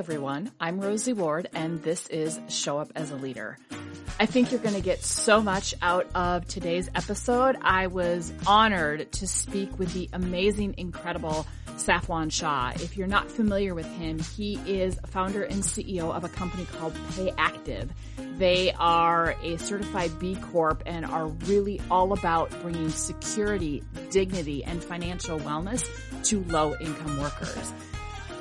everyone, I'm Rosie Ward, and this is Show Up as a Leader. I think you're going to get so much out of today's episode. I was honored to speak with the amazing, incredible Safwan Shah. If you're not familiar with him, he is founder and CEO of a company called Paycheck. They are a certified B Corp and are really all about bringing security, dignity, and financial wellness to low-income workers.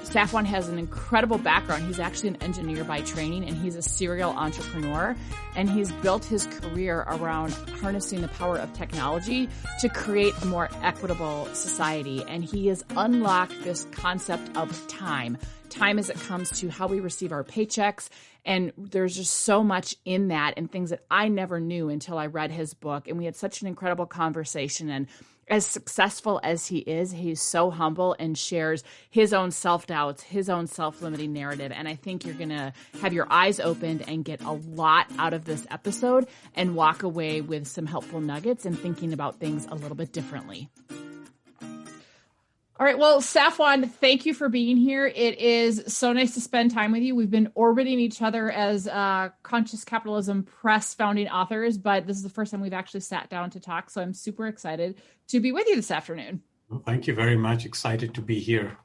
Safwan has an incredible background. He's actually an engineer by training, and he's a serial entrepreneur. And he's built his career around harnessing the power of technology to create a more equitable society. And he has unlocked this concept of time as it comes to how we receive our paychecks. And there's just so much in that and things that I never knew until I read his book. And we had such an incredible conversation. And as successful as he is, he's so humble and shares his own self-doubts, his own self-limiting narrative. And I think you're going to have your eyes opened and get a lot out of this episode and walk away with some helpful nuggets and thinking about things a little bit differently. All right. Well, Safwan, thank you for being here. It is so nice to spend time with you. We've been orbiting each other as Conscious Capitalism Press founding authors, but this is the first time we've actually sat down to talk. So I'm super excited to be with you this afternoon. Well, thank you very much. Excited to be here.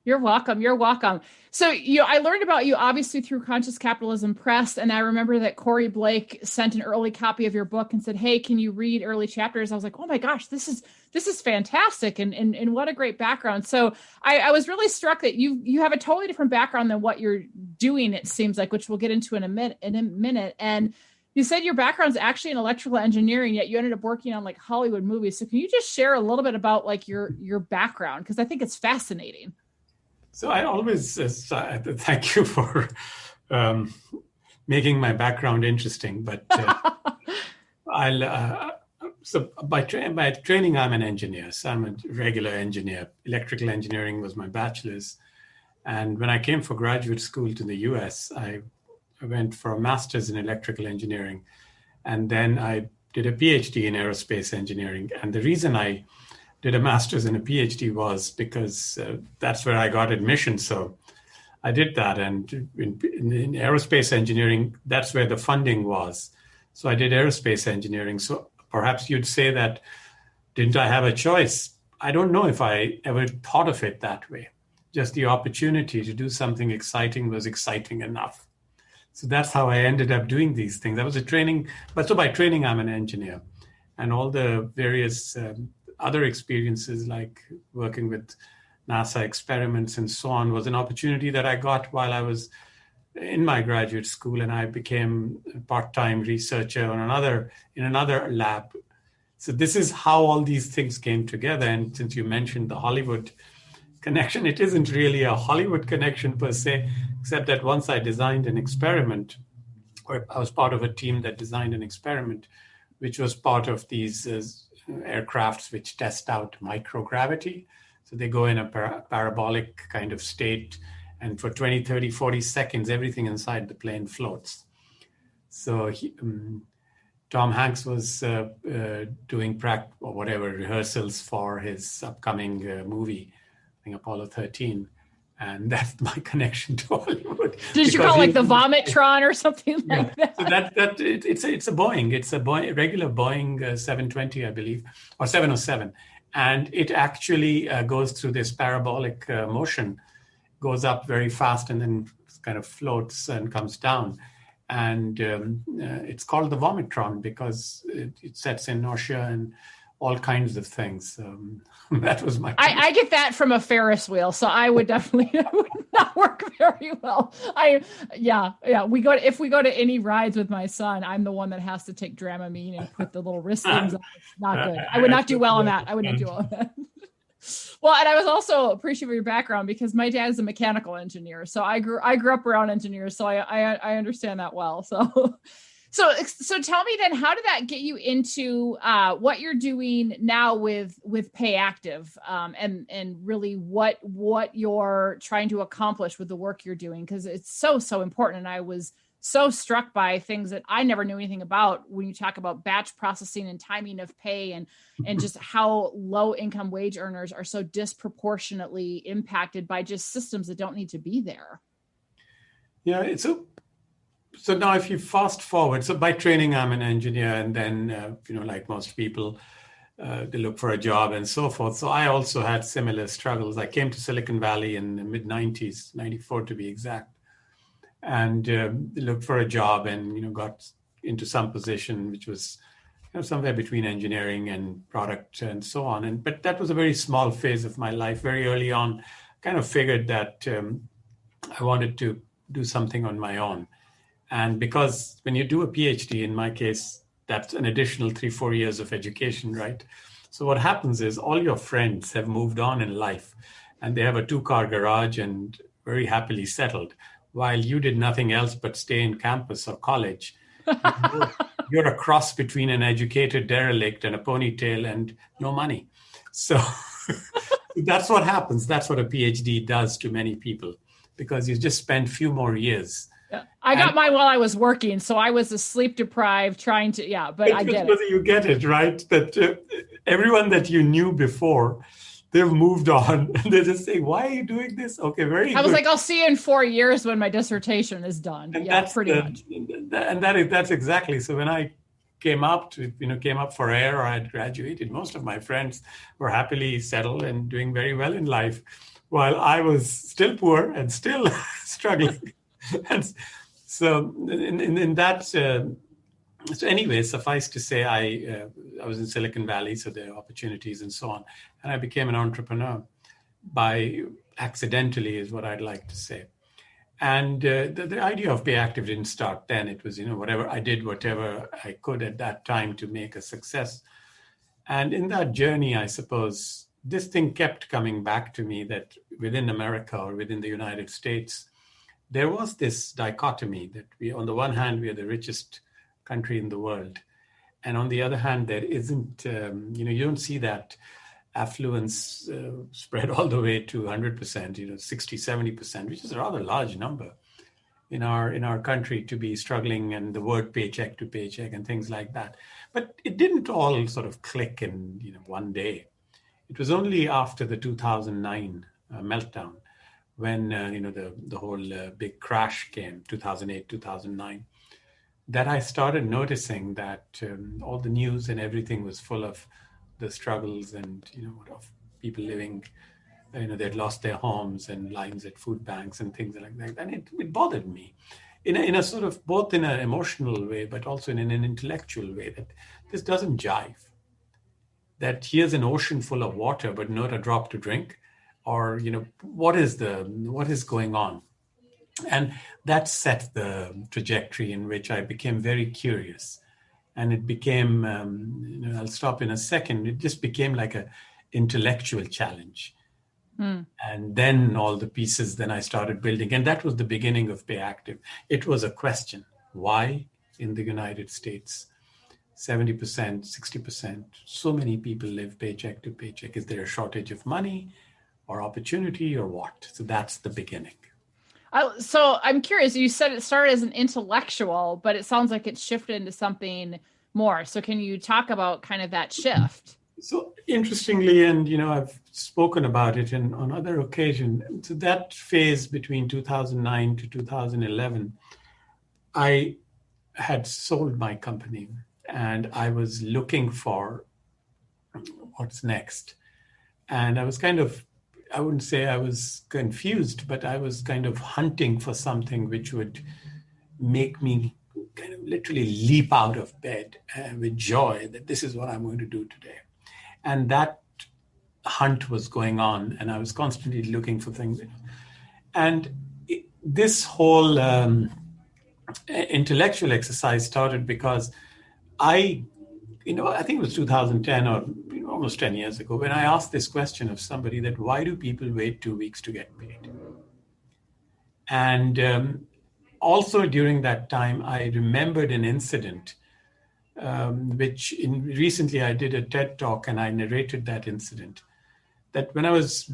You're welcome. You're welcome. So, I learned about you obviously through Conscious Capitalism Press. And I remember that Corey Blake sent an early copy of your book and said, "Hey, can you read early chapters?" I was like, "Oh my gosh, this is fantastic." And what a great background. So I was really struck that you have a totally different background than what you're doing, it seems like, which we'll get into in a minute. And you said your background's actually in electrical engineering, yet you ended up working on like Hollywood movies. So can you just share a little bit about like your background? Because I think it's fascinating. So I always thank you for making my background interesting. But so by training, I'm an engineer. So I'm a regular engineer. Electrical engineering was my bachelor's. And when I came for graduate school to the US, I went for a master's in electrical engineering. And then I did a PhD in aerospace engineering. And the reason I did a master's and a PhD was because that's where I got admission. So I did that. And in aerospace engineering, that's where the funding was. So I did aerospace engineering. So perhaps you'd say that, didn't I have a choice? I don't know if I ever thought of it that way. Just the opportunity to do something exciting was exciting enough. So that's how I ended up doing these things. That was a training. But so by training, I'm an engineer. And all the various other experiences like working with NASA experiments and so on was an opportunity that I got while I was in my graduate school, and I became a part-time researcher in another lab. So this is how all these things came together. And since you mentioned the Hollywood connection, it isn't really a Hollywood connection per se, except that once I designed an experiment, or I was part of a team that designed an experiment, which was part of these aircrafts which test out microgravity. So they go in a parabolic kind of state, and for 20, 30, 40 seconds, everything inside the plane floats. So Tom Hanks was doing rehearsals for his upcoming movie, I think Apollo 13. And that's my connection to Hollywood. Did you call it like the Vomitron or something like that? So it's a Boeing. It's a regular Boeing 720, I believe, or 707. And it actually goes through this parabolic motion, goes up very fast and then kind of floats and comes down. And it's called the Vomitron because it sets inertia and all kinds of things. That was my. I get that from a Ferris wheel, so I would definitely it would not work very well. If we go to any rides with my son, I'm the one that has to take Dramamine and put the little wrist things on. It's not good. I would not do well on that. Well, and I was also appreciative of your background because my dad is a mechanical engineer, so I grew up around engineers, so I understand that well. So tell me then, how did that get you into what you're doing now with Payactive, and really what you're trying to accomplish with the work you're doing? Because it's so important. And I was so struck by things that I never knew anything about when you talk about batch processing and timing of pay and just how low income wage earners are so disproportionately impacted by just systems that don't need to be there. Yeah, so now if you fast forward, so by training, I'm an engineer, and then, like most people, they look for a job and so forth. So I also had similar struggles. I came to Silicon Valley in the mid-90s, 94 to be exact, and looked for a job and, got into some position which was somewhere between engineering and product and so on. But that was a very small phase of my life. Very early on, kind of figured that I wanted to do something on my own. And because when you do a PhD, in my case, that's an additional 3-4 years of education, right? So what happens is all your friends have moved on in life and they have a 2-car garage and very happily settled, while you did nothing else but stay in campus or college. You're a cross between an educated derelict and a ponytail and no money. So that's what happens. That's what a PhD does to many people, because you just spend a few more years. Yeah. I got mine while I was working, so I was sleep deprived trying to, but I get it. You get it, right? That everyone that you knew before, they've moved on. And they just say, why are you doing this? Okay, very good. I was like, I'll see you in 4 years when my dissertation is done. And yeah, pretty much. And that's exactly. So when I came up for air, or I had graduated, most of my friends were happily settled and doing very well in life, while I was still poor and still struggling. And so in that, so anyway, suffice to say, I was in Silicon Valley, so there are opportunities and so on. And I became an entrepreneur by accidentally, is what I'd like to say. And the idea of Pay Active didn't start then. It was, whatever I could at that time to make a success. And in that journey, I suppose, this thing kept coming back to me, that within America or within the United States, there was this dichotomy that on the one hand, we are the richest country in the world. And on the other hand, there isn't, you don't see that affluence spread all the way to 100%, 60, 70%, which is a rather large number in our country to be struggling, and the word paycheck to paycheck and things like that. But it didn't all sort of click in, one day. It was only after the 2009 meltdown, when the whole big crash came, 2008, 2009, that I started noticing that all the news and everything was full of the struggles and of people living, they'd lost their homes and lines at food banks and things like that, and it bothered me, in a sort of both in an emotional way, but also in an intellectual way, that this doesn't jive. That here's an ocean full of water, but not a drop to drink. Or, what is going on? And that set the trajectory in which I became very curious. And it became, I'll stop in a second. It just became like an intellectual challenge. And then all the pieces, then I started building. And that was the beginning of Pay Active. It was a question. Why in the United States, 70%, 60%, so many people live paycheck to paycheck? Is there a shortage of money or opportunity or what? So that's the beginning. So I'm curious, you said it started as an intellectual, but it sounds like it shifted into something more. So can you talk about kind of that shift? So interestingly, and I've spoken about it on other occasions, so that phase between 2009 to 2011, I had sold my company and I was looking for what's next. And I was I wouldn't say I was confused, but I was kind of hunting for something which would make me kind of literally leap out of bed with joy that this is what I'm going to do today. And that hunt was going on, and I was constantly looking for things. And this whole intellectual exercise started because I think it was 2010 or almost 10 years ago, when I asked this question of somebody, that why do people wait 2 weeks to get paid? And also during that time, I remembered an incident, which recently I did a TED talk and I narrated that incident. That when I was,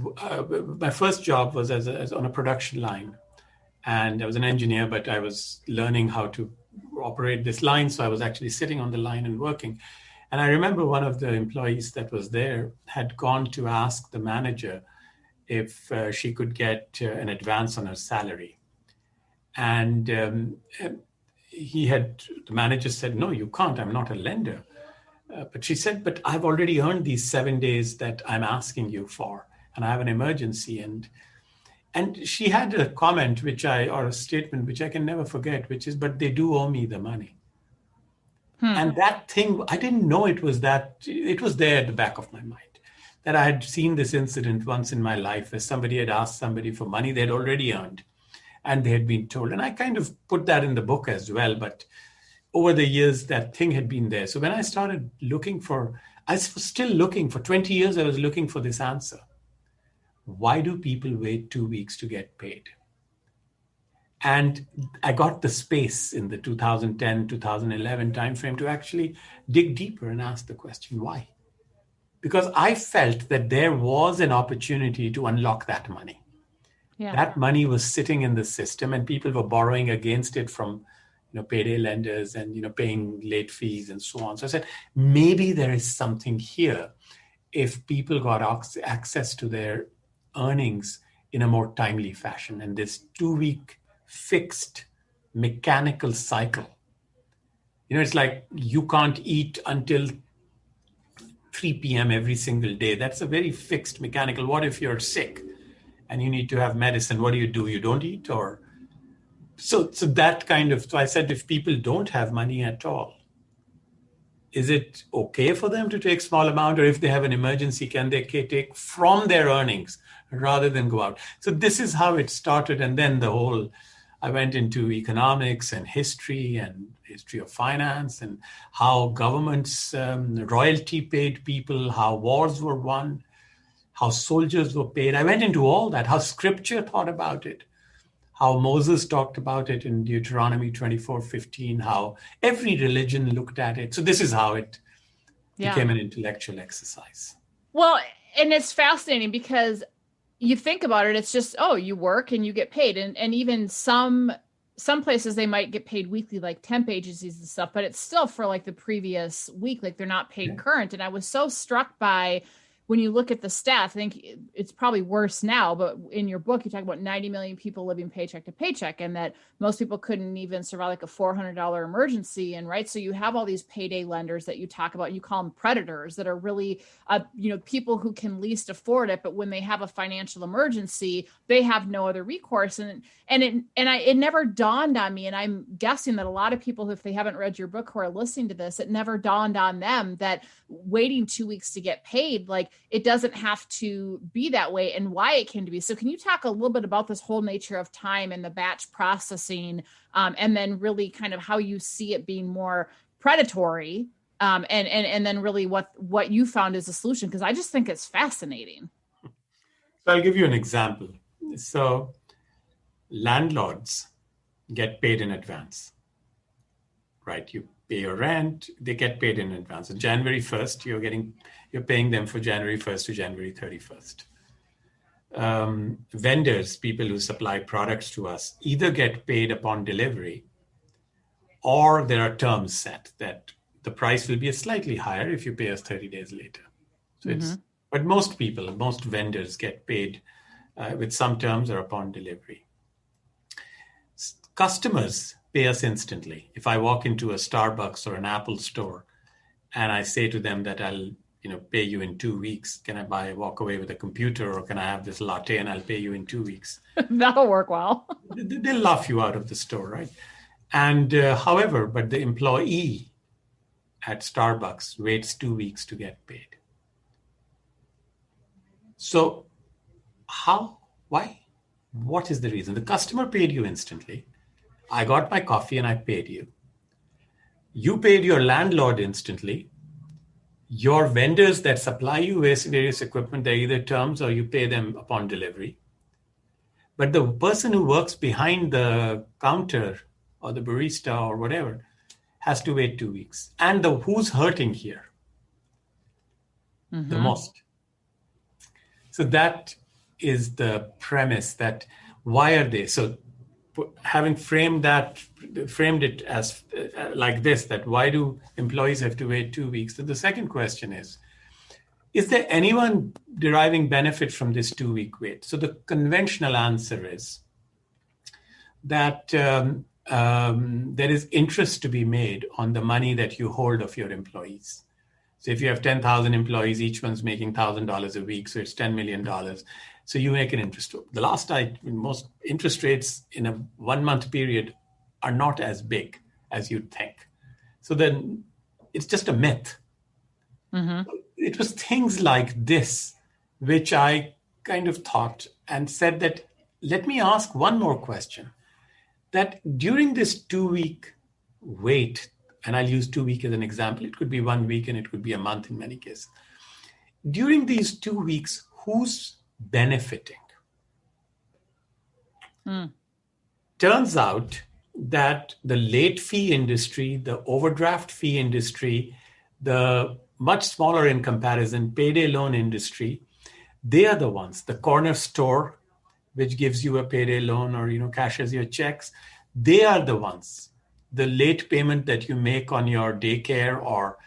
my first job was as on a production line, and I was an engineer, but I was learning how to operate this line. So I was actually sitting on the line and working. And I remember one of the employees that was there had gone to ask the manager if she could get an advance on her salary. And the manager said, no, you can't. I'm not a lender. But she said, but I've already earned these 7 days that I'm asking you for, and I have an emergency. And she had a comment, or a statement, which I can never forget, which is, but they do owe me the money. And that thing, I didn't know it was there at the back of my mind, that I had seen this incident once in my life where somebody had asked somebody for money they'd already earned and they had been told. And I kind of put that in the book as well. But over the years, that thing had been there. So when I started I was still looking for 20 years, I was looking for this answer. Why do people wait 2 weeks to get paid? And I got the space in the 2010, 2011 timeframe to actually dig deeper and ask the question, why? Because I felt that there was an opportunity to unlock that money. Yeah. That money was sitting in the system and people were borrowing against it from payday lenders and paying late fees and so on. So I said, maybe there is something here if people got access to their earnings in a more timely fashion. And this 2-week fixed mechanical cycle, it's like you can't eat until 3 p.m. every single day. That's a very fixed mechanical. What if you're sick and you need to have medicine? What do? You don't eat? Or so that kind of, so I said, if people don't have money at all, is it okay for them to take small amount? Or if they have an emergency, can they take from their earnings rather than go out? So this is how it started. And then I went into economics and history of finance and how governments, royalty paid people, how wars were won, how soldiers were paid. I went into all that, how scripture thought about it, how Moses talked about it in Deuteronomy 24:15, how every religion looked at it. So this is how it became an intellectual exercise. Well, and it's fascinating because you think about it, it's just, you work and you get paid. And even some places they might get paid weekly, like temp agencies and stuff, but it's still for like the previous week, like they're not paid current. And I was so struck by, when you look at the stats, I think it's probably worse now, but in your book, you talk about 90 million people living paycheck to paycheck, and that most people couldn't even survive like a $400 emergency. And right. So you have all these payday lenders that you talk about, you call them predators, that are really, people who can least afford it. But when they have a financial emergency, they have no other recourse. And it never dawned on me. And I'm guessing that a lot of people, if they haven't read your book who are listening to this, it never dawned on them that waiting 2 weeks to get paid, like, it doesn't have to be that way, and why it came to be. So can you talk a little bit about this whole nature of time and the batch processing, and then really kind of how you see it being more predatory, and then really what you found as a solution? Because I just think it's fascinating. So I'll give you an example. So landlords get paid in advance, right? You pay your rent, they get paid in advance. On January 1st, you're paying them for January 1st to January 31st. Vendors, people who supply products to us, either get paid upon delivery, or there are terms set that the price will be slightly higher if you pay us 30 days later. So but most vendors get paid with some terms or upon delivery. Customers pay us instantly. If I walk into a Starbucks or an Apple store and I say to them that I'll pay you in 2 weeks, can I walk away with a computer, or can I have this latte and I'll pay you in 2 weeks? That'll work well. They'll laugh you out of the store, right? And however, but the employee at Starbucks waits 2 weeks to get paid. So how? Why? What is the reason? The customer paid you instantly. I got my coffee and I paid you. You paid your landlord instantly. Your vendors that supply you various equipment, they're either terms or you pay them upon delivery. But the person who works behind the counter or the barista or whatever has to wait 2 weeks. And who's hurting here? The most. So that is the premise, that why are they? So having framed it as like this, that why do employees have to wait 2 weeks? Then the second question is there anyone deriving benefit from this 2 week wait? So the conventional answer is that there is interest to be made on the money that you hold of your employees. So if you have 10,000 employees, each one's making $1,000 a week, so it's $10 million. So you make an interest. Most interest rates in a 1 month period are not as big as you'd think. So then it's just a myth. Mm-hmm. It was things like this which I kind of thought and said that, let me ask one more question. That during this 2-week wait, and I'll use 2 weeks as an example, it could be 1 week and it could be a month in many cases. During these 2 weeks, who's benefiting? Turns out that the late fee industry, the overdraft fee industry, the much smaller in comparison payday loan industry, they are the ones, the corner store, which gives you a payday loan or, cashes your checks, they are the ones. The late payment that you make on your daycare or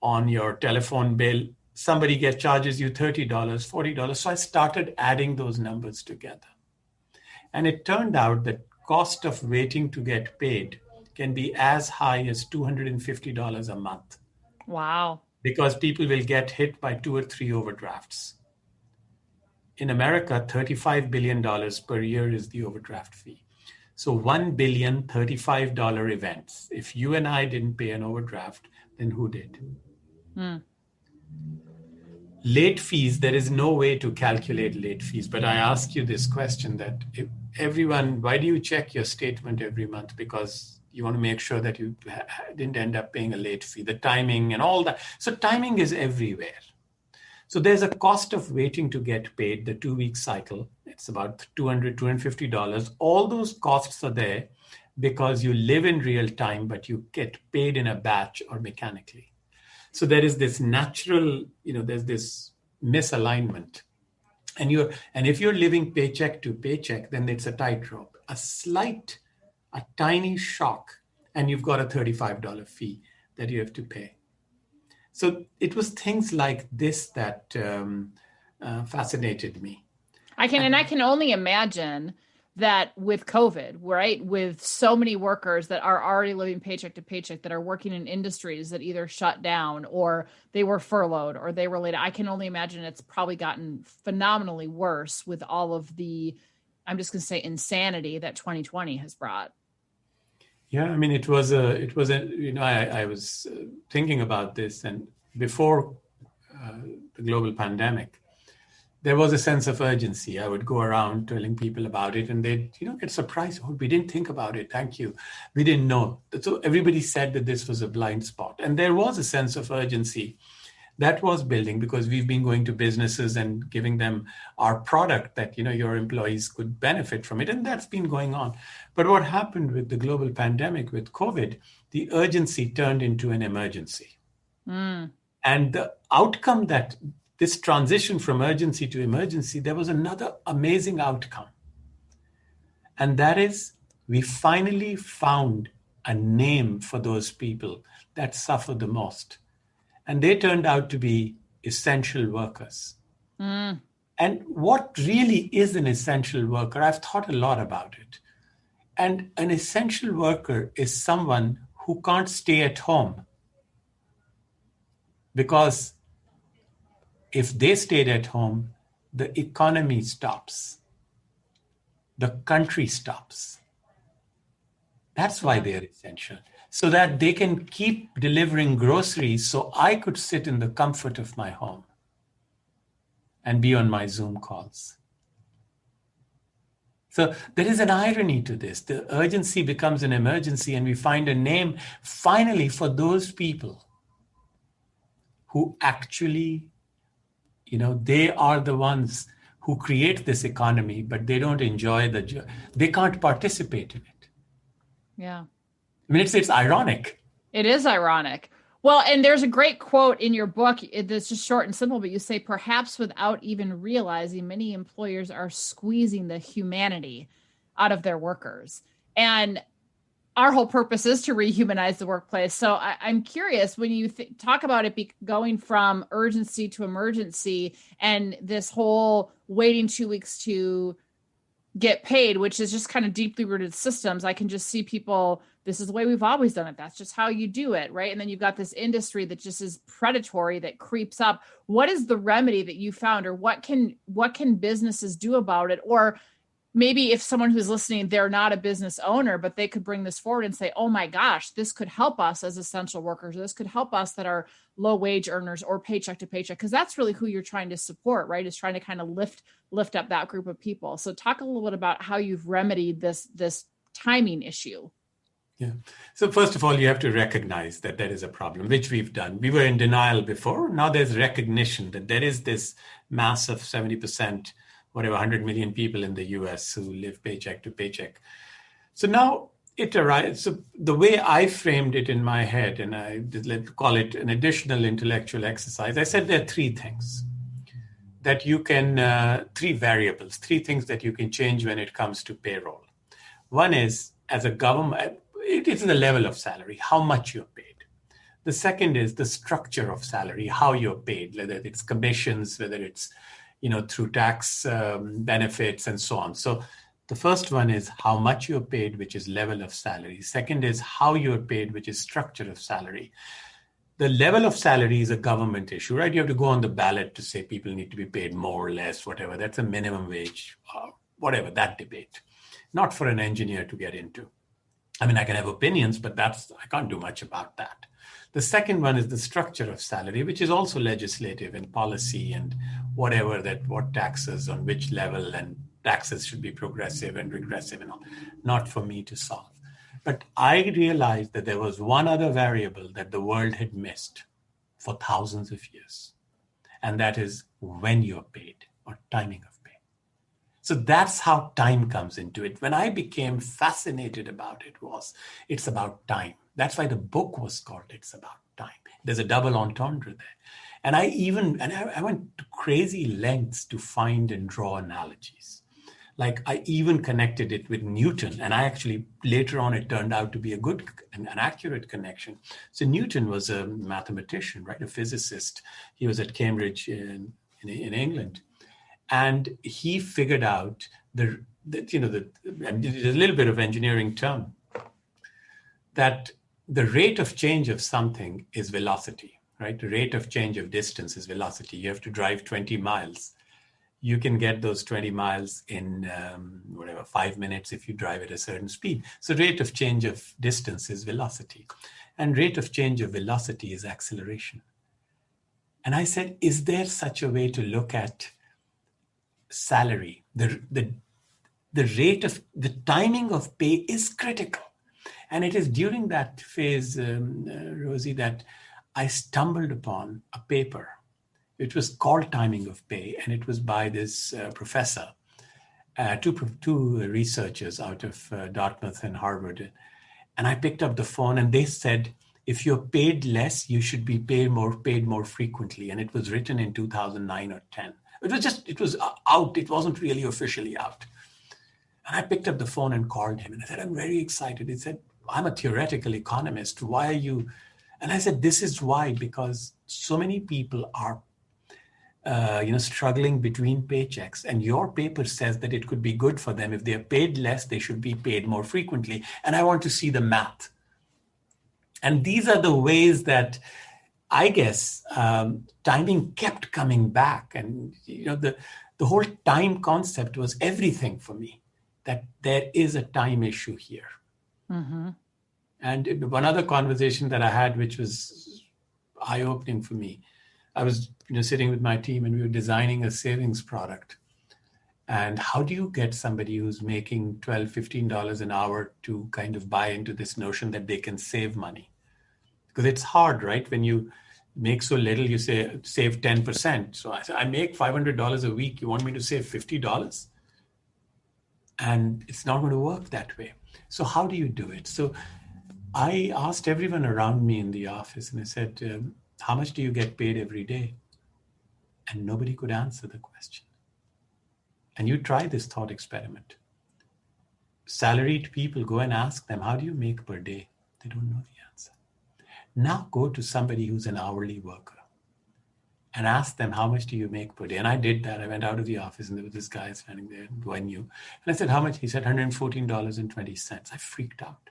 on your telephone bill, somebody charges you $30, $40. So I started adding those numbers together. And it turned out that cost of waiting to get paid can be as high as $250 a month. Wow. Because people will get hit by 2 or 3 overdrafts. In America, $35 billion per year is the overdraft fee. So $1 billion, $35 events. If you and I didn't pay an overdraft, then who did? Late fees, there is no way to calculate late fees. But I ask you this question that why do you check your statement every month? Because you want to make sure that you didn't end up paying a late fee, the timing and all that. So timing is everywhere. So there's a cost of waiting to get paid, the 2-week cycle. It's about $200, $250. All those costs are there because you live in real time, but you get paid in a batch or mechanically. So there is this natural, there's this misalignment. And if you're living paycheck to paycheck, then it's a tightrope. A tiny shock, and you've got a $35 fee that you have to pay. So it was things like this that fascinated me. I can only imagine that with COVID, right, with so many workers that are already living paycheck to paycheck, that are working in industries that either shut down or they were furloughed or they were laid, I can only imagine it's probably gotten phenomenally worse with all of the, I'm just going to say, insanity that 2020 has brought. Yeah, I mean, I was thinking about this, and before the global pandemic, there was a sense of urgency. I would go around telling people about it, and they'd, get surprised. Oh, we didn't think about it. Thank you. We didn't know. So everybody said that this was a blind spot, and there was a sense of urgency that was building because we've been going to businesses and giving them our product that, your employees could benefit from it. And that's been going on. But what happened with the global pandemic, with COVID, the urgency turned into an emergency. And the outcome that this transition from urgency to emergency, there was another amazing outcome. And that is, we finally found a name for those people that suffer the most. And they turned out to be essential workers. And what really is an essential worker? I've thought a lot about it. And an essential worker is someone who can't stay at home. Because if they stayed at home, the economy stops. The country stops. That's why they're essential. So that they can keep delivering groceries so I could sit in the comfort of my home and be on my Zoom calls. So there is an irony to this. The urgency becomes an emergency, and we find a name finally for those people who actually, they are the ones who create this economy, but they don't enjoy they can't participate in it. Yeah. I mean, it's ironic. It is ironic. Well, and there's a great quote in your book that's just short and simple, but you say, perhaps without even realizing, many employers are squeezing the humanity out of their workers. And our whole purpose is to rehumanize the workplace. So I'm curious, when you talk about it going from urgency to emergency and this whole waiting 2 weeks to get paid, which is just kind of deeply rooted systems. I can just see people, this is the way we've always done it. That's just how you do it, right? And then you've got this industry that just is predatory, that creeps up. What is the remedy that you found, or what can businesses do about it? Or maybe if someone who's listening, they're not a business owner, but they could bring this forward and say, oh my gosh, this could help us as essential workers. This could help us that are low wage earners or paycheck to paycheck. Cause that's really who you're trying to support, right? Is trying to kind of lift up that group of people. So talk a little bit about how you've remedied this timing issue. Yeah. So first of all, you have to recognize that there is a problem, which we've done. We were in denial before. Now there's recognition that there is this massive 70%, whatever, 100 million people in the US who live paycheck to paycheck. So now it arrives. So the way I framed it in my head, and I let's call it an additional intellectual exercise, I said there are three things that you can, three variables, three things that you can change when it comes to payroll. One is, as a government, it is the level of salary, how much you're paid. The second is the structure of salary, how you're paid, whether it's commissions, whether it's through tax benefits and so on. So the first one is how much you're paid, which is level of salary. Second is how you're paid, which is structure of salary. The level of salary is a government issue, right? You have to go on the ballot to say people need to be paid more or less, whatever. That's a minimum wage, whatever, that debate. Not for an engineer to get into. I mean, I can have opinions, but I can't do much about that. The second one is the structure of salary, which is also legislative and policy and whatever, that what taxes on which level, and taxes should be progressive and regressive and all. Not for me to solve. But I realized that there was one other variable that the world had missed for thousands of years. And that is when you're paid, or timing of pay. So that's how time comes into it. When I became fascinated about it, it's about time. That's why the book was called It's About Time. There's a double entendre there. And I went to crazy lengths to find and draw analogies. Like I even connected it with Newton. And I actually, later on, it turned out to be a good and an accurate connection. So Newton was a mathematician, right? A physicist. He was at Cambridge in England. And he figured out there's a little bit of engineering term, that the rate of change of something is velocity, right? The rate of change of distance is velocity. You have to drive 20 miles. You can get those 20 miles in 5 minutes if you drive at a certain speed. So rate of change of distance is velocity. And rate of change of velocity is acceleration. And I said, is there such a way to look at salary? The rate of, the timing of pay is critical. And it is during that phase, Rosie, that I stumbled upon a paper. It was called Timing of Pay, and it was by this professor, two researchers out of Dartmouth and Harvard. And I picked up the phone, and they said, if you're paid less, you should be paid more frequently. And it was written in 2009 or 10. It was out. It wasn't really officially out. And I picked up the phone and called him, and I said, I'm very excited. He said, I'm a theoretical economist. Why are you? And I said, this is why, because so many people are struggling between paychecks, and your paper says that it could be good for them. If they're paid less, they should be paid more frequently. And I want to see the math. And these are the ways that I guess timing kept coming back. And the whole time concept was everything for me, that there is a time issue here. Mm-hmm. And one other conversation that I had, which was eye-opening for me, I was sitting with my team, and we were designing a savings product. And how do you get somebody who's making $12, $15 an hour to kind of buy into this notion that they can save money? Because it's hard, right? When you make so little, you say, save 10%. So I said, I make $500 a week. You want me to save $50? And it's not going to work that way. So how do you do it? So I asked everyone around me in the office, and I said, how much do you get paid every day? And nobody could answer the question. And you try this thought experiment. Salaried people, go and ask them, how do you make per day? They don't know the answer. Now go to somebody who's an hourly worker and asked them, how much do you make per day? And I did that. I went out of the office and there was this guy standing there who I knew. And I said, how much? He said, $114.20. I freaked out.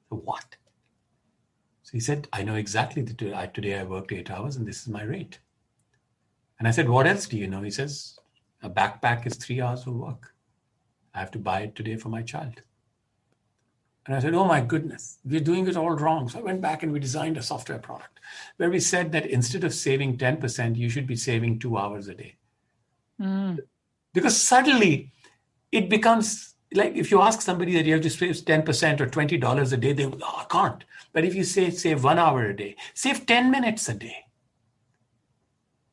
So what? So he said, I know exactly that today I worked 8 hours and this is my rate. And I said, what else do you know? He says, a backpack is 3 hours of work. I have to buy it today for my child. And I said, oh my goodness, we're doing it all wrong. So I went back and we designed a software product where we said that instead of saving 10%, you should be saving 2 hours a day. Because suddenly it becomes like if you ask somebody that you have to save 10% or $20 a day, they will, oh, I can't. But if you say save 1 hour a day, save 10 minutes a day.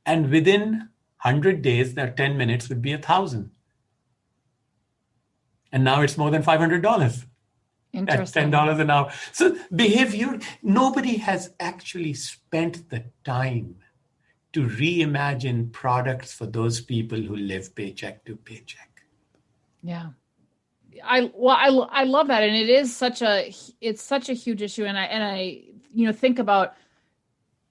And within 100 days, that 10 minutes would be 1,000. And now it's more than $500. At $10 an hour. So behavior, nobody has actually spent the time to reimagine products for those people who live paycheck to paycheck. Yeah. I love that. And it is such a huge issue. And I think about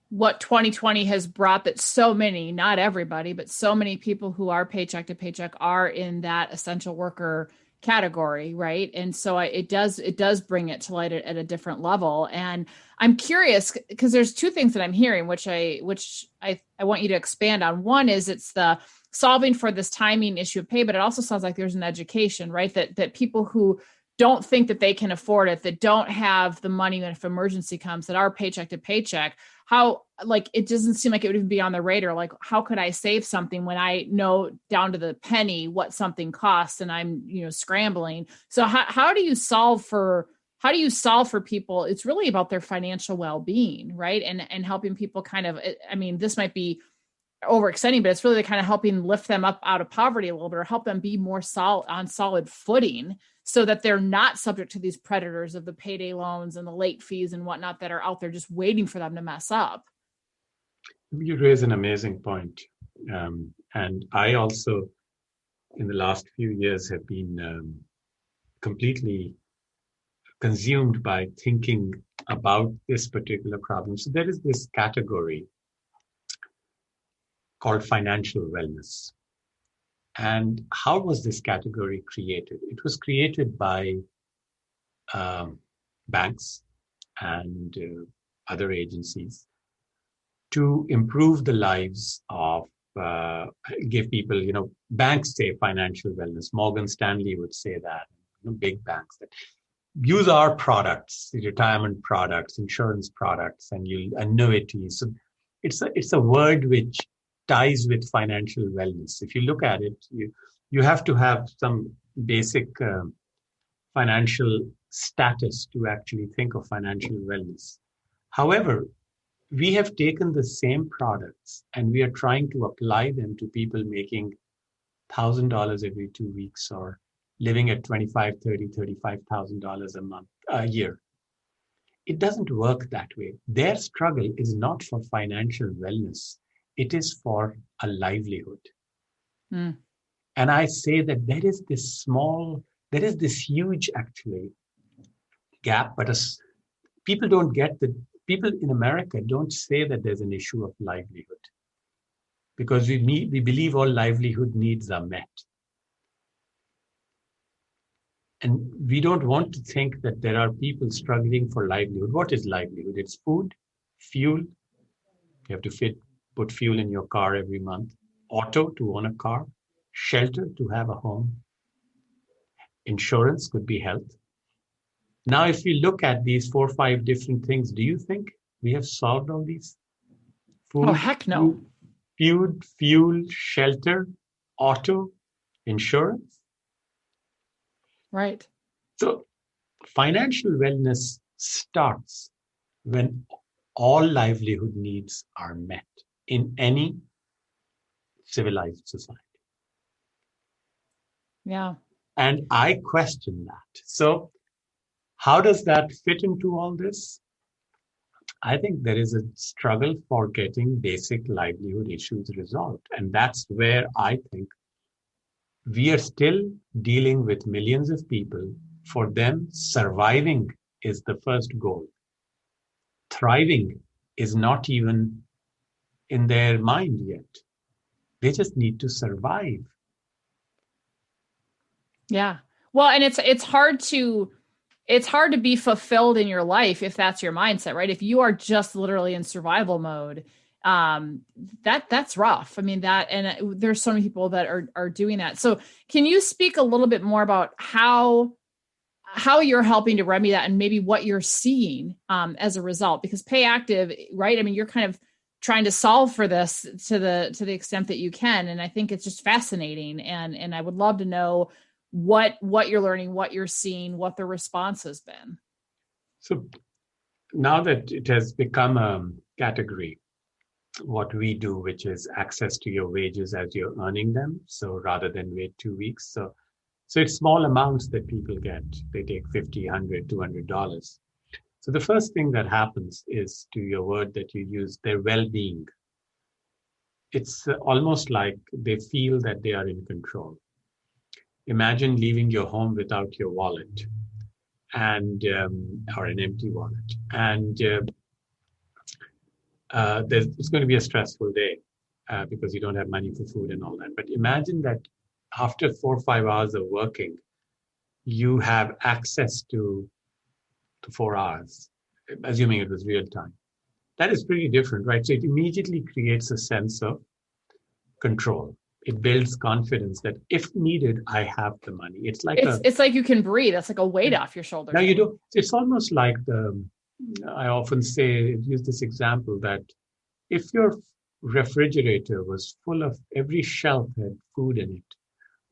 what 2020 has brought, that so many, not everybody, but so many people who are paycheck to paycheck are in that essential worker category, right? And so it does bring it to light at a different level. And I'm curious because there's two things that I'm hearing, which I want you to expand on. One is it's the solving for this timing issue of pay, but it also sounds like there's an education, right? That people who don't think that they can afford it, that don't have the money if emergency comes, that are paycheck to paycheck, how, like, it doesn't seem like it would even be on the radar. Like, how could I save something when I know down to the penny what something costs and I'm, scrambling. So how do you solve for people? It's really about their financial well-being, right? And helping people kind of, I mean, this might be overextending, but it's really kind of helping lift them up out of poverty a little bit, or help them be more on solid footing so that they're not subject to these predators of the payday loans and the late fees and whatnot that are out there just waiting for them to mess up. You raise an amazing point. And I also, in the last few years, have been completely consumed by thinking about this particular problem. So there is this category called financial wellness. And how was this category created? It was created by banks and other agencies to improve the lives of, give people, banks say financial wellness. Morgan Stanley would say that, big banks that use our products, the retirement products, insurance products, and annuities. So it's a word which ties with financial wellness. If you look at it, you have to have some basic financial status to actually think of financial wellness. However, we have taken the same products and we are trying to apply them to people making $1,000 every 2 weeks or living at $25,000, $30,000, $35,000 a year. It doesn't work that way. Their struggle is not for financial wellness. It is for a livelihood. And I say that there is this huge actually gap, but people don't get people in America don't say that there's an issue of livelihood because we believe all livelihood needs are met. And we don't want to think that there are people struggling for livelihood. What is livelihood? It's food, fuel. You have to put fuel in your car every month. Auto, to own a car. Shelter, to have a home. Insurance could be health. Now, if we look at these 4 or 5 different things, do you think we have solved all these? Food, oh, heck no. Food, fuel, shelter, auto, insurance. Right. So financial wellness starts when all livelihood needs are met in any civilized society. Yeah. And I question that. So how does that fit into all this? I think there is a struggle for getting basic livelihood issues resolved. And that's where I think we are still dealing with millions of people. For them, surviving is the first goal. Thriving is not even in their mind yet. They just need to survive. Yeah. Well, and it's hard to be fulfilled in your life if that's your mindset, right? If you are just literally in survival mode, that's rough. I mean, there's so many people that are doing that. So can you speak a little bit more about how you're helping to remedy that and maybe what you're seeing as a result? Because Pay Active, right? I mean, you're kind of trying to solve for this to the extent that you can. And I think it's just fascinating. And I would love to know what you're learning, what you're seeing, what the response has been. So now that it has become a category, what we do, which is access to your wages as you're earning them. So rather than wait 2 weeks. So it's small amounts that people get. They take $50, $100, $200. So the first thing that happens is, to your word that you use, their well-being. It's almost like they feel that they are in control. Imagine leaving your home without your wallet and or an empty wallet. And it's going to be a stressful day because you don't have money for food and all that. But imagine that after 4 or 5 hours of working, you have access to 4 hours, assuming it was real time. That is pretty different, right? So it immediately creates a sense of control. It builds confidence that if needed, I have the money. It's like you can breathe. It's like a weight off your shoulders. Now you do. It's almost like I often use this example that if your refrigerator was full of, every shelf had food in it,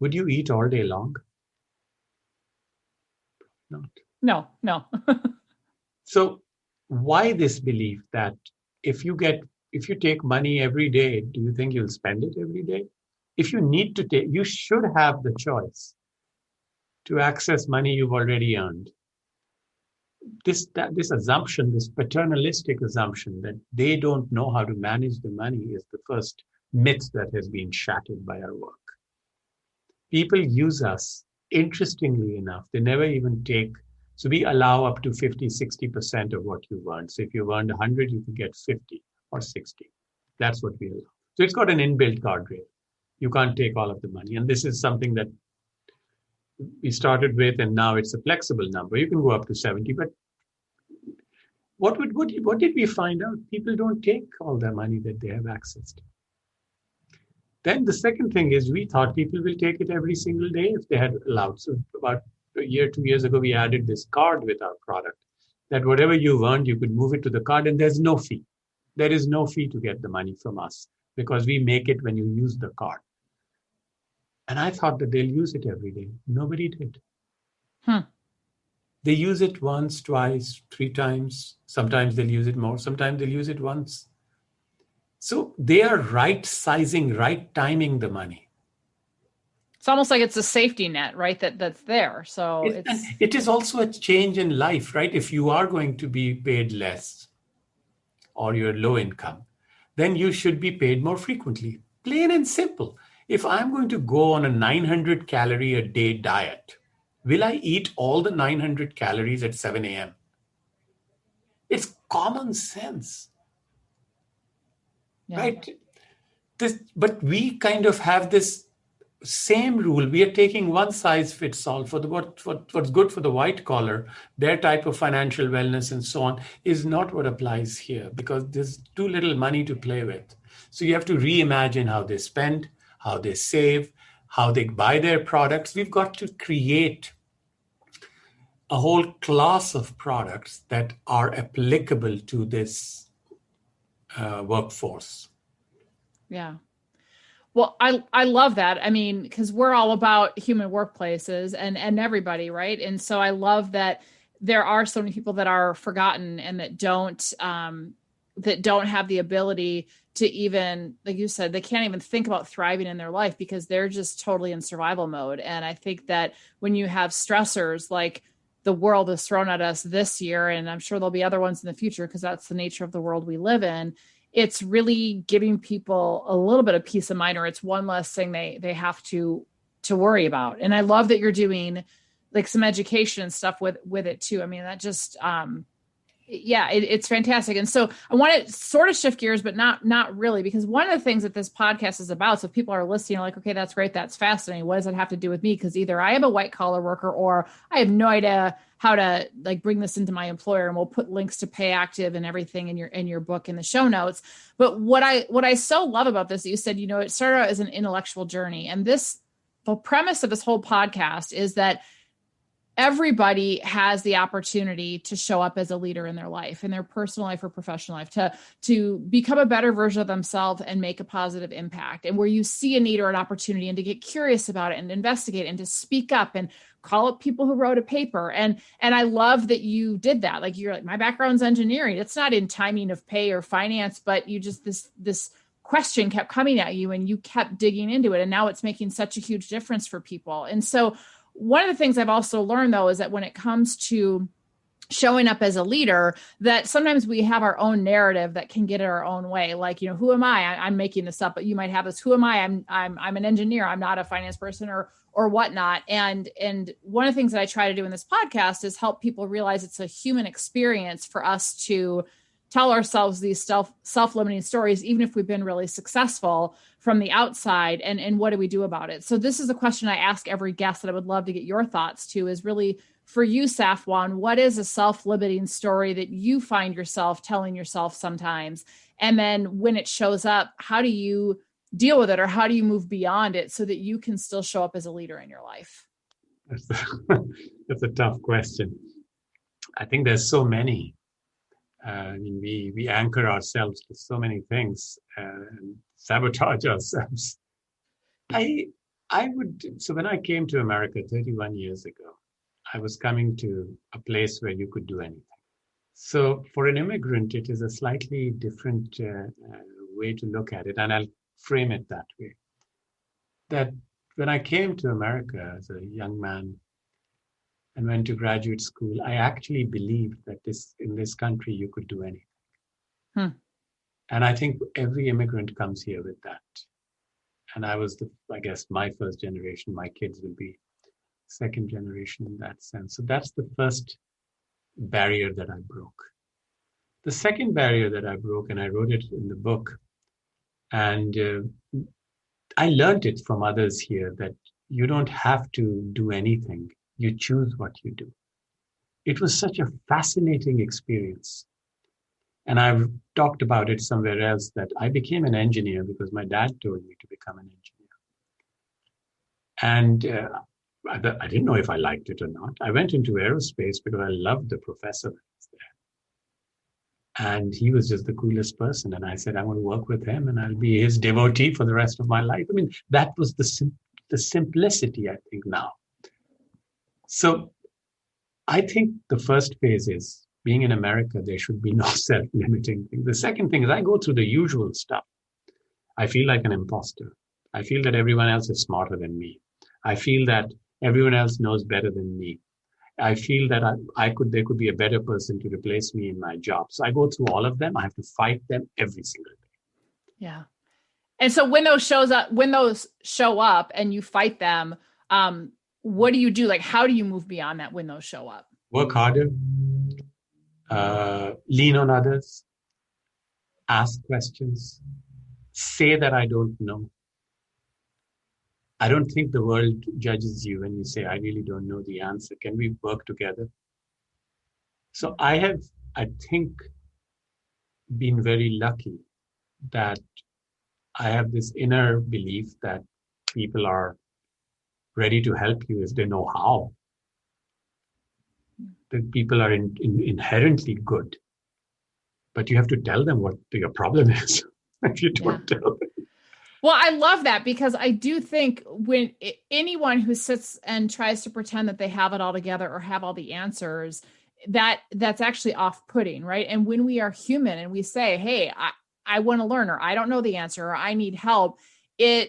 would you eat all day long? Not. No. So why this belief that if you take money every day, do you think you'll spend it every day? If you need to take, you should have the choice to access money you've already earned. This assumption, this paternalistic assumption that they don't know how to manage the money, is the first myth that has been shattered by our work. People use us, interestingly enough, they never even take, so we allow up to 50, 60% of what you've earned. So if you've earned 100, you can get 50 or 60. That's what we allow. So it's got an inbuilt guardrail. You can't take all of the money. And this is something that we started with, and now it's a flexible number. You can go up to 70, but what did we find out? People don't take all their money that they have access to. Then the second thing is, we thought people will take it every single day if they had allowed. So about a year, 2 years ago, we added this card with our product, that whatever you've earned, you could move it to the card, and there's no fee. There is no fee to get the money from us because we make it when you use the card. And I thought that they'll use it every day. Nobody did. They use it once, twice, 3 times. Sometimes they'll use it more. Sometimes they'll use it once. So they are right sizing, right timing the money. It's almost like it's a safety net, right? That's there. So it is also a change in life, right? If you are going to be paid less or you're low income, then you should be paid more frequently. Plain and simple. If I'm going to go on a 900 calorie a day diet, will I eat all the 900 calories at 7 a.m.? It's common sense, right? But we kind of have this same rule. We are taking one size fits all for what's good for the white collar, their type of financial wellness and so on is not what applies here, because there's too little money to play with. So you have to reimagine how they spend, how they save, how they buy their products. We've got to create a whole class of products that are applicable to this workforce. Yeah. Well, I love that. I mean, because we're all about human workplaces and everybody, right? And so I love that there are so many people that are forgotten and that don't have the ability to even, like you said, they can't even think about thriving in their life because they're just totally in survival mode. And I think that when you have stressors like the world has thrown at us this year, and I'm sure there'll be other ones in the future because that's the nature of the world we live in, it's really giving people a little bit of peace of mind, or it's one less thing they have to worry about. And I love that you're doing like some education and stuff with it too. I mean, that just, Yeah, it's fantastic. And so I want to sort of shift gears, but not really, because one of the things that this podcast is about, so if people are listening, like, okay, that's great, that's fascinating, what does it have to do with me? Because either I am a white collar worker, or I have no idea how to like bring this into my employer. And we'll put links to Pay Active and everything in your book in the show notes. But what I so love about this, you said, it started out as an intellectual journey. And the premise of this whole podcast is that everybody has the opportunity to show up as a leader in their life, in their personal life or professional life, to become a better version of themselves and make a positive impact. And where you see a need or an opportunity, and to get curious about it and investigate and to speak up and call up people who wrote a paper. And I love that you did that. Like, you're like, my background's engineering. It's not in timing of pay or finance, but you just, this question kept coming at you and you kept digging into it. And now it's making such a huge difference for people. And so one of the things I've also learned, though, is that when it comes to showing up as a leader, that sometimes we have our own narrative that can get in our own way. Like, who am I? I'm making this up, but you might have this. Who am I? I'm an engineer. I'm not a finance person or whatnot. And one of the things that I try to do in this podcast is help people realize it's a human experience for us to tell ourselves these self-limiting stories, even if we've been really successful from the outside. And what do we do about it? So this is a question I ask every guest that I would love to get your thoughts to, is really for you, Safwan, what is a self-limiting story that you find yourself telling yourself sometimes? And then when it shows up, how do you deal with it, or how do you move beyond it so that you can still show up as a leader in your life? That's a tough question. I think there's so many. We anchor ourselves to so many things and sabotage ourselves. So when I came to America 31 years ago, I was coming to a place where you could do anything. So for an immigrant, it is a slightly different way to look at it. And I'll frame it that way. That when I came to America as a young man and went to graduate school, I actually believed that in this country, you could do anything. And I think every immigrant comes here with that. And I was I guess, my first generation. My kids will be second generation in that sense. So that's the first barrier that I broke. The second barrier that I broke, and I wrote it in the book, and I learned it from others here, that you don't have to do anything. You choose what you do. It was such a fascinating experience. And I've talked about it somewhere else, that I became an engineer because my dad told me to become an engineer. And I didn't know if I liked it or not. I went into aerospace because I loved the professor that was there. And he was just the coolest person. And I said, I want to work with him and I'll be his devotee for the rest of my life. I mean, that was the simplicity, I think, now. So I think the first phase is, being in America, there should be no self-limiting thing. The second thing is, I go through the usual stuff. I feel like an imposter. I feel that everyone else is smarter than me. I feel that everyone else knows better than me. I feel that there could be a better person to replace me in my job. So I go through all of them. I have to fight them every single day. Yeah. And so when those show up and you fight them, what do you do? Like, how do you move beyond that when those show up? Work harder, lean on others, ask questions, say that I don't know. I don't think the world judges you when you say, I really don't know the answer. Can we work together? So I have, I think, been very lucky that I have this inner belief that people are ready to help you if they know how. That people are inherently good, but you have to tell them what your problem is if you don't tell them. Well, I love that, because I do think when anyone who sits and tries to pretend that they have it all together or have all the answers, that's actually off-putting, right? And when we are human and we say, hey, I want to learn, or I don't know the answer, or I need help, the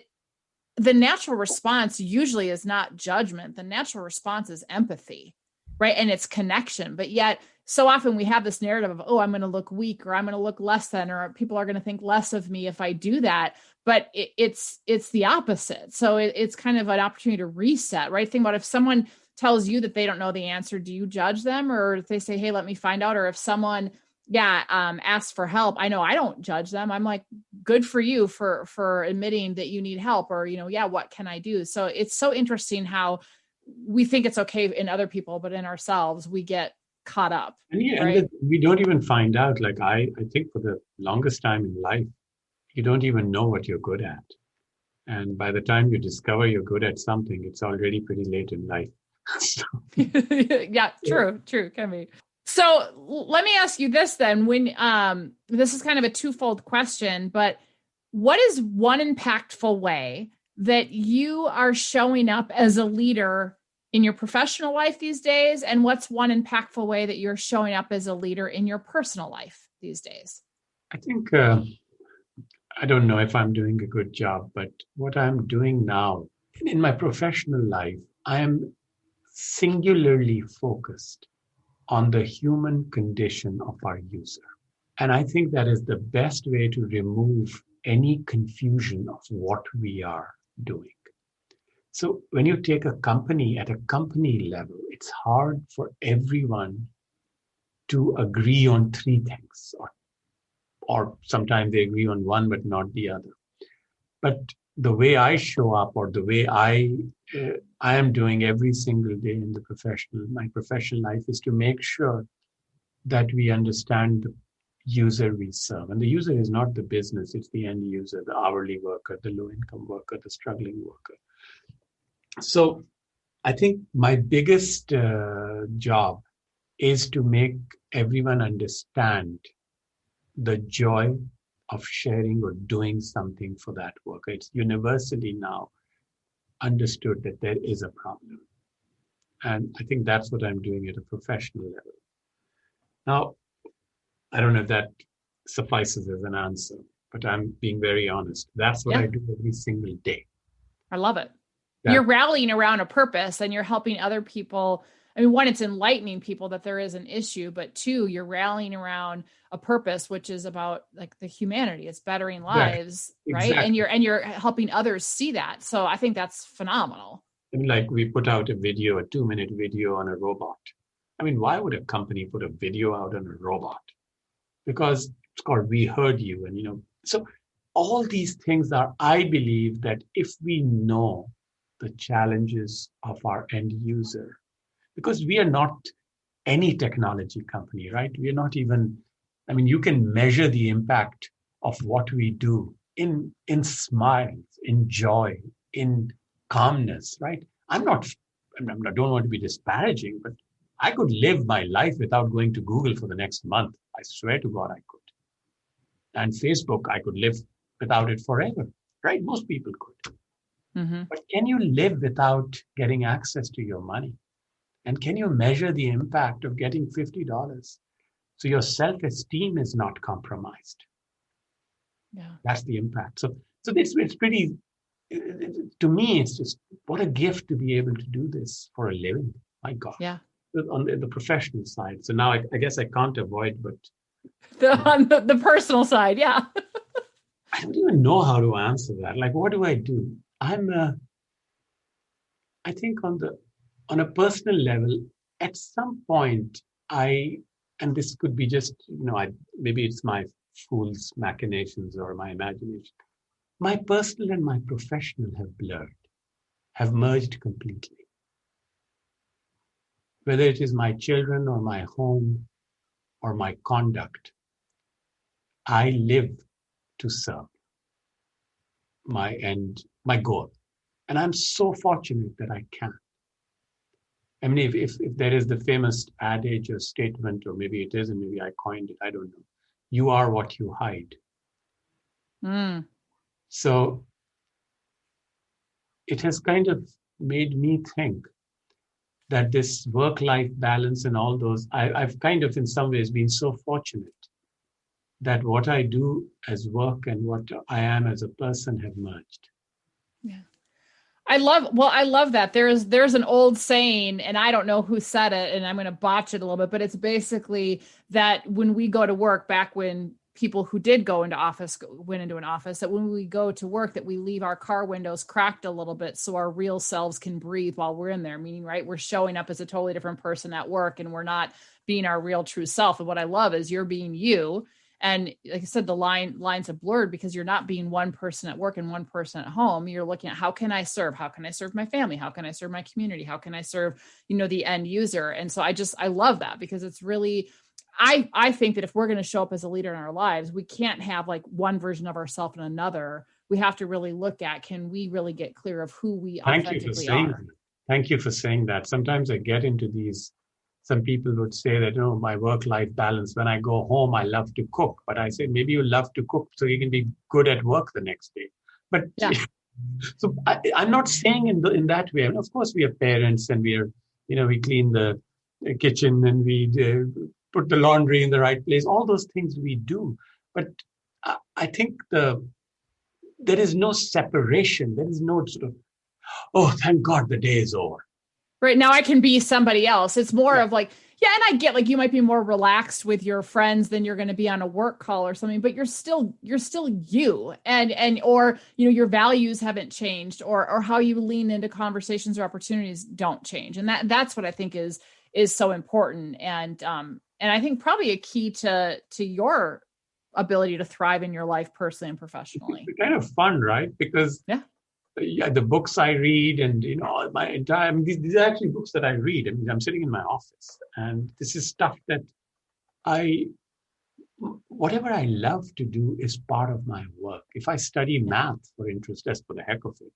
natural response usually is not judgment. The natural response is empathy, right? And it's connection. But yet so often we have this narrative of, oh, I'm going to look weak, or I'm going to look less than, or people are going to think less of me if I do that. But it's the opposite. So it's kind of an opportunity to reset, right? Think about if someone tells you that they don't know the answer, do you judge them? Or if they say, hey, let me find out? Or if someone, asks for help, I know I don't judge them. I'm like, good for you for admitting that you need help, or, what can I do? So it's so interesting how we think it's okay in other people, but in ourselves, we get caught up. And we don't even find out. Like I think for the longest time in life, you don't even know what you're good at. And by the time you discover you're good at something, it's already pretty late in life. Yeah, true. Can be. So let me ask you this then, when, this is kind of a twofold question, but what is one impactful way that you are showing up as a leader in your professional life these days? And what's one impactful way that you're showing up as a leader in your personal life these days? I think, I don't know if I'm doing a good job, but what I'm doing now in my professional life, I am singularly focused on the human condition of our user. And I think that is the best way to remove any confusion of what we are doing. So when you take a company at a company level, it's hard for everyone to agree on three things, or sometimes they agree on one but not the other. But the way I show up, or the way I am doing every single day in my professional life, is to make sure that we understand the user we serve. And the user is not the business, it's the end user, the hourly worker, the low-income worker, the struggling worker. So I think my biggest job is to make everyone understand the joy of sharing or doing something for that worker. It's universally now understood that there is a problem. And I think that's what I'm doing at a professional level. Now, I don't know if that suffices as an answer, but I'm being very honest. That's what I do every single day. I love it. You're rallying around a purpose and you're helping other people. I mean, one, it's enlightening people that there is an issue, but two, you're rallying around a purpose, which is about like the humanity. It's bettering lives, right? Exactly. And you're helping others see that. So I think that's phenomenal. I mean, like we put out a 2-minute video on a robot. I mean, why would a company put a video out on a robot? Because it's called We Heard You. And, so all these things are, I believe that if we know the challenges of our end user, because we are not any technology company, right? We are not even, you can measure the impact of what we do in smiles, in joy, in calmness, right? I don't want to be disparaging, but I could live my life without going to Google for the next month. I swear to God I could. And Facebook, I could live without it forever, right? Most people could. Mm-hmm. But can you live without getting access to your money? And can you measure the impact of getting $50 so your self-esteem is not compromised? Yeah, that's the impact. So it's pretty, to me, it's just what a gift to be able to do this for a living. My God. Yeah. On the professional side. So now I guess I can't avoid, but on the personal side, yeah. I don't even know how to answer that. Like, what do I do? I think on a personal level, at some point, and this could be just, maybe it's my fool's machinations or my imagination. My personal and my professional have merged completely. Whether it is my children or my home or my conduct, I live to serve my goal. And I'm so fortunate that I can. I mean, if there is the famous adage or statement, or maybe it isn't, maybe I coined it, I don't know. You are what you hide. Mm. So it has kind of made me think that this work-life balance and all those, I've kind of in some ways been so fortunate that what I do as work and what I am as a person have merged. Yeah. I love that. There's an old saying, and I don't know who said it, and I'm going to botch it a little bit, but it's basically that when we go to work, back when people who did went into an office, that when we go to work, that we leave our car windows cracked a little bit so our real selves can breathe while we're in there. Meaning, right, we're showing up as a totally different person at work, and we're not being our real true self. And what I love is you're being you. And like I said, the lines have blurred because you're not being one person at work and one person at home. You're looking at, how can I serve? How can I serve my family? How can I serve my community? How can I serve, the end user? And so I love that, because it's really, I think that if we're going to show up as a leader in our lives, we can't have like one version of ourselves and another. We have to really look at, can we really get clear of who we authentically are? Thank you for saying that. Sometimes I get into these. Some people would say that, my work-life balance, when I go home, I love to cook. But I say, maybe you love to cook so you can be good at work the next day. But yeah. So I'm not saying in that way. And of course, we are parents, and we clean the kitchen, and we put the laundry in the right place. All those things we do. But I think there is no separation. There is no sort of, oh, thank God the day is over. Right now I can be somebody else. It's more of like, and I get like you might be more relaxed with your friends than you're going to be on a work call or something, but you're still you, and or your values haven't changed, or how you lean into conversations or opportunities don't change, and that's what I think is so important, and I think probably a key to your ability to thrive in your life personally and professionally. It's kind of fun, right? Because the books I read, and my entire, these are actually books that I read. I'm sitting in my office, and this is stuff that whatever I love to do is part of my work. If I study math for interest, just for the heck of it,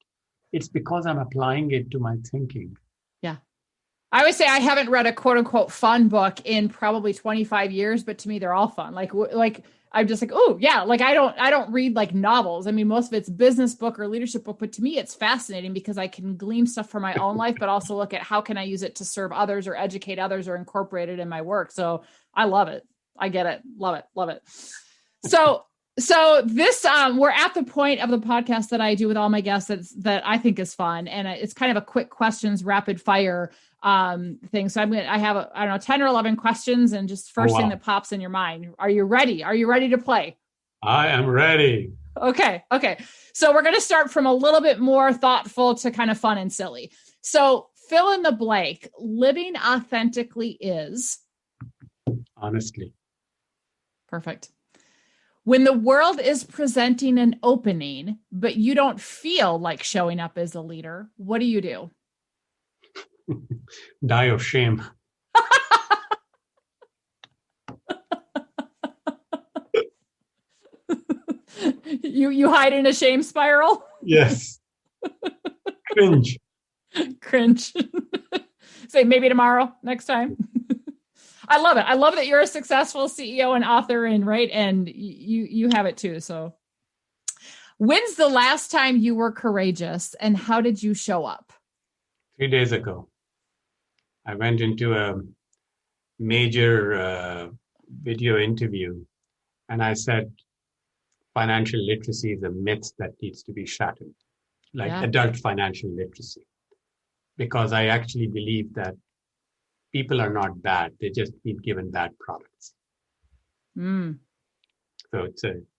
it's because I'm applying it to my thinking. Yeah. I would say I haven't read a quote unquote fun book in probably 25 years, but to me, they're all fun. Like I'm just like, oh yeah. Like I don't read like novels. I mean, most of it's business book or leadership book, but to me, it's fascinating because I can glean stuff from my own life, but also look at how can I use it to serve others or educate others or incorporate it in my work. So I love it. I get it. Love it. Love it. So this, we're at the point of the podcast that I do with all my guests that I think is fun. And it's kind of a quick questions, rapid fire thing. So I have 10 or 11 questions, and just first thing that pops in your mind. Are you ready? Are you ready to play? I am ready. Okay. So we're going to start from a little bit more thoughtful to kind of fun and silly. So fill in the blank. Living authentically is? Honestly. Perfect. When the world is presenting an opening, but you don't feel like showing up as a leader, what do? Die of shame. You hide in a shame spiral? Yes. Cringe. Say maybe tomorrow, next time. I love it. I love that you're a successful CEO and author, and you have it too. So when's the last time you were courageous, and how did you show up? 3 days ago. I went into a major video interview, and I said, financial literacy is a myth that needs to be shattered, adult financial literacy. Because I actually believe that people are not bad. They just been given bad products. So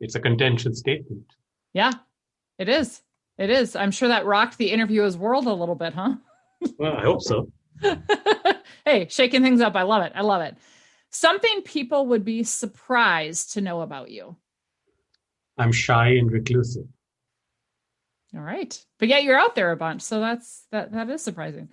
it's a contentious statement. Yeah, it is. It is. I'm sure that rocked the interviewer's world a little bit, huh? Well, I hope so. Hey, shaking things up. I love it. Something people would be surprised to know about you. I'm shy and reclusive. All right. But yet you're out there a bunch. So that is surprising.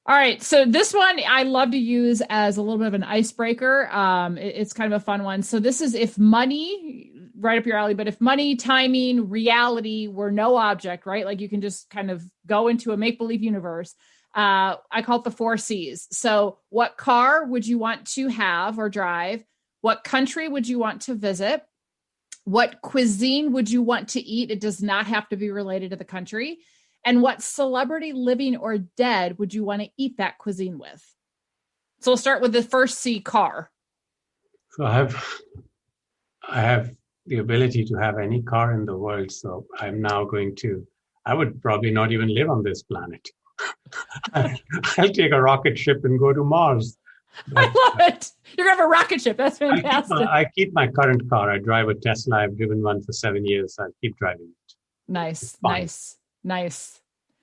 All right. So this one I love to use as a little bit of an icebreaker. It's kind of a fun one. So this is if money, right up your alley, but if money, timing, reality were no object, right? Like you can just kind of go into a make-believe universe. I call it the 4 C's. So what car would you want to have or drive? What country would you want to visit? What cuisine would you want to eat? It does not have to be related to the country. And what celebrity, living or dead, would you want to eat that cuisine with? So we'll start with the first C, car. So I have the ability to have any car in the world. So I'm now I would probably not even live on this planet. I'll take a rocket ship and go to Mars. But, I love it. You're going to have a rocket ship. That's fantastic. I keep my current car. I drive a Tesla. I've driven one for 7 years. I keep driving it. Nice.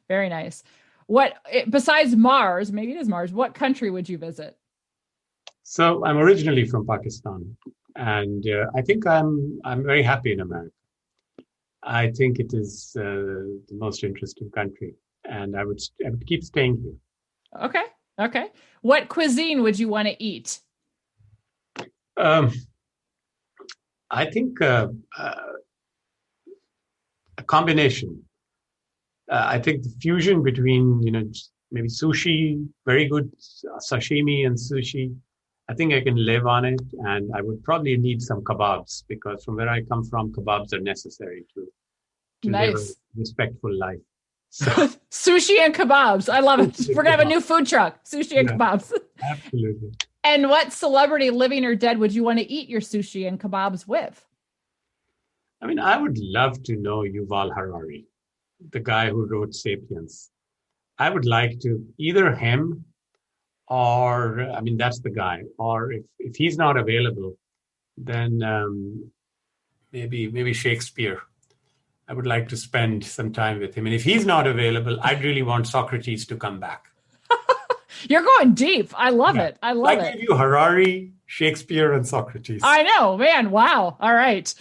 Very nice. Besides Mars, maybe it is Mars, what country would you visit? So I'm originally from Pakistan, and I think I'm very happy in America. I think it is the most interesting country, and I would keep staying here. Okay. What cuisine would you want to eat? I think a combination. I think the fusion between, maybe sushi, very good sashimi and sushi. I think I can live on it, and I would probably need some kebabs, because from where I come from, kebabs are necessary to live a respectful life. So, sushi and kebabs. I love it. We're going to have a new food truck, sushi and kebabs. Absolutely. And what celebrity, living or dead, would you want to eat your sushi and kebabs with? I mean, I would love to know Yuval Harari, the guy who wrote Sapiens. I would like to either him or, that's the guy. Or if he's not available, then maybe Shakespeare. I would like to spend some time with him. And if he's not available, I'd really want Socrates to come back. You're going deep. I love it. I love it. I gave you Harari, Shakespeare, and Socrates. I know, man. Wow. All right.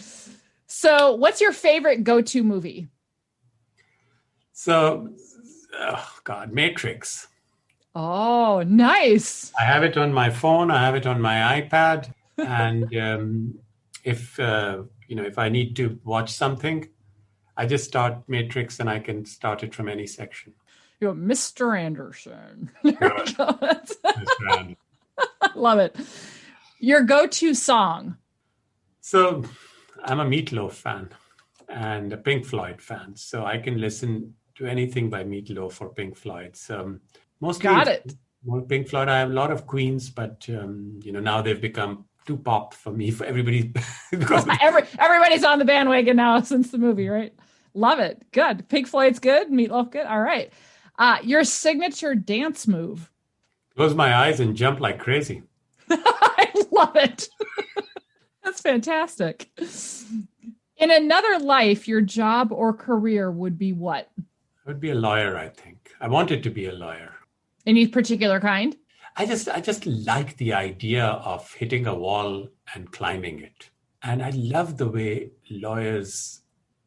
So what's your favorite go-to movie? So, Matrix. Oh, nice. I have it on my phone. I have it on my iPad. And if I need to watch something, I just start Matrix and I can start it from any section. You're Mr. Anderson. Mr. Anderson. Love it. Your go-to song? So I'm a Meatloaf fan and a Pink Floyd fan. So I can listen to anything by Meatloaf or Pink Floyd. So mostly more Pink Floyd. I have a lot of Queens, but now they've become too pop for me, for everybody. Because everybody's on the bandwagon now since the movie, right? Love it. Good. Pink Floyd's good. Meatloaf good. All right. Your signature dance move? Close my eyes and jump like crazy. I love it. That's fantastic. In another life, your job or career would be what? I would be a lawyer, I think. I wanted to be a lawyer. Any particular kind? I just like the idea of hitting a wall and climbing it. And I love the way lawyers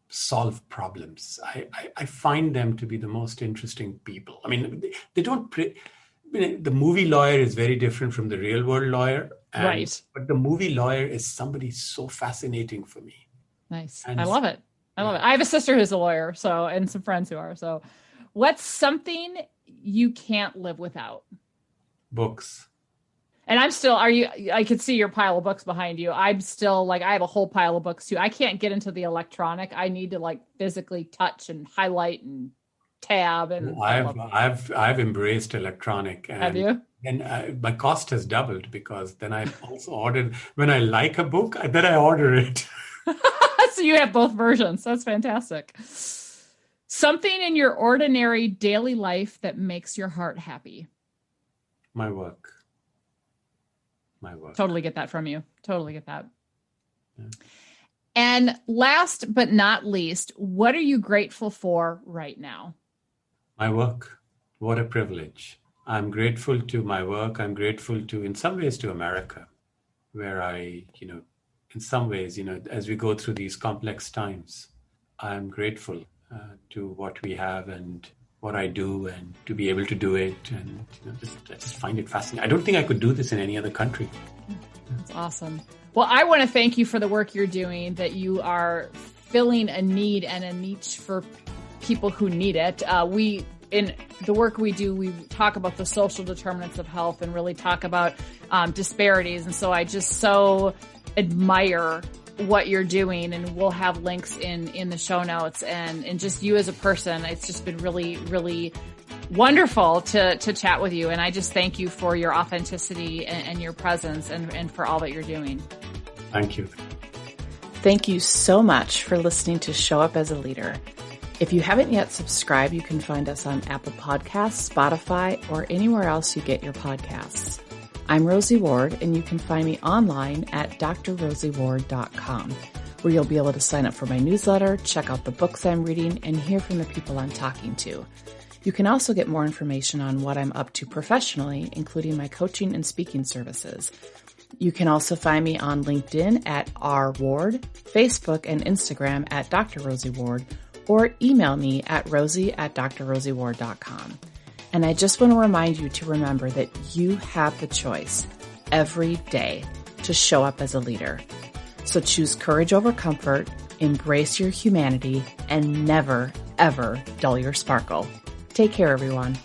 solve problems. I find them to be the most interesting people. I mean, they don't... the movie lawyer is very different from the real world lawyer. Right. But the movie lawyer is somebody so fascinating for me. Nice. I love it. I have a sister who's a lawyer, and some friends who are. So what's something you can't live without? Books. And I could see your pile of books behind you. I'm still I have a whole pile of books too. I can't get into the electronic. I need to physically touch and highlight and tab. And I've embraced electronic. And have you? And my cost has doubled, because then I also ordered, when I like a book, then I order it. So you have both versions. That's fantastic. Something in your ordinary daily life that makes your heart happy? My work. Totally get that from you. Totally get that. Yeah. And last but not least, what are you grateful for right now? My work. What a privilege. I'm grateful to my work. I'm grateful to, in some ways, to America, where I, in some ways, as we go through these complex times, I'm grateful to what we have and what I do, and to be able to do it. And I just find it fascinating. I don't think I could do this in any other country. That's awesome. Well, I want to thank you for the work you're doing, that you are filling a need and a niche for people who need it. In the work we do, we talk about the social determinants of health and really talk about disparities. And so I just so admire what you're doing, and we'll have links in the show notes, and just you as a person. It's just been really, really wonderful to chat with you. And I just thank you for your authenticity and your presence and for all that you're doing. Thank you. Thank you so much for listening to Show Up as a Leader. If you haven't yet subscribed, you can find us on Apple Podcasts, Spotify, or anywhere else you get your podcasts. I'm Rosie Ward, and you can find me online at drrosieward.com, where you'll be able to sign up for my newsletter, check out the books I'm reading, and hear from the people I'm talking to. You can also get more information on what I'm up to professionally, including my coaching and speaking services. You can also find me on LinkedIn at rward, Facebook and Instagram at Dr. Rosie Ward, or email me at rosie@drrosieward.com. And I just want to remind you to remember that you have the choice every day to show up as a leader. So choose courage over comfort, embrace your humanity, and never, ever dull your sparkle. Take care, everyone.